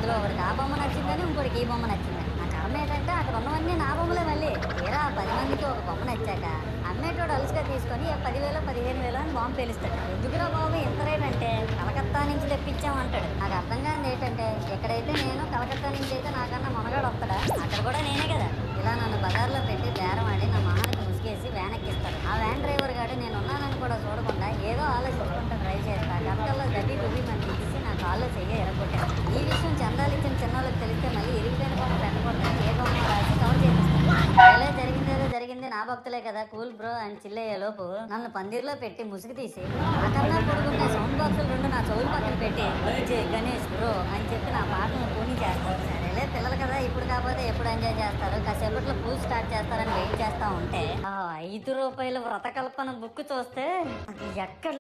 అందులో ఒకటికి ఆ బొమ్మ నచ్చిందని ఇంకోటికి ఈ బొమ్మ నచ్చిందని. నా కర్మ ఏంటంటే అక్కడ ఉన్నవన్నీ నా బొమ్మలే మళ్ళీ. తీరా 10 మందికి ఒక బొమ్మ నచ్చాక అమ్మేటోడు అలుసుగా తీసుకొని 10,000 15,000 అని బాంబు పేలుస్తాడు. ఎందుకురా బాబు ఇంత రేట్ అంటే కలకత్తా నుంచి తెప్పించామంటాడు. నాకు అర్థం కానిది ఏంటంటే ఎక్కడైతే నేను కలకత్తా నుంచి అయితే నాకన్నా మనగాడు వస్తాడా, అక్కడ కూడా నేనే కదా. ఇలా నన్ను బజార్లో పెట్టి బేరం ఆడి నా మొహానికి ముసుగేసి వ్యాన్ ఎక్కిస్తాడు. ఆ వ్యాన్ డ్రైవర్ గాడు నేను ఉన్నానని కూడా చూడకుండా ఏదో ఆలోచించుకుంటూ డ్రైవ్ చేస్తా గంటల్లో గడ్డి గుబి మన తీసి నా కాల్లో చెయ్యి ఎరగొట్టాను. ఈ విషయం చందాలు ఇచ్చిన చిన్నోళ్ళకి తెలిస్తే మళ్ళీ ఇరిగిపోయిన బొమ్మ పెట్టకూడదని ఏ బొమ్మ రాసి కవర్ చేపిస్తాను. జరిగిందేదో జరిగింది, నా భక్తులే కదా కూల్ బ్రో అని చిల్లయ్యే లోపు నన్ను పందిర్లో పెట్టి ముసుగు తీసి నాకన్నా పొడుగున్న సౌండ్ బాక్సులు 2 నా చెవులు పక్కన పెట్టి డీజే గణేష్ బ్రో అని చెప్పి నా పాటను పూని చేస్తాను. సరేలే పిల్లలు కదా, ఇప్పుడు కాకపోతే ఎప్పుడు ఎంజాయ్ చేస్తారు, కాసేపట్లో పూజ స్టార్ట్ చేస్తారని వెయిట్ చేస్తా ఉంటే ఆ 5 రూపాయల వ్రతకల్పన బుక్ చూస్తే అది ఎక్కడ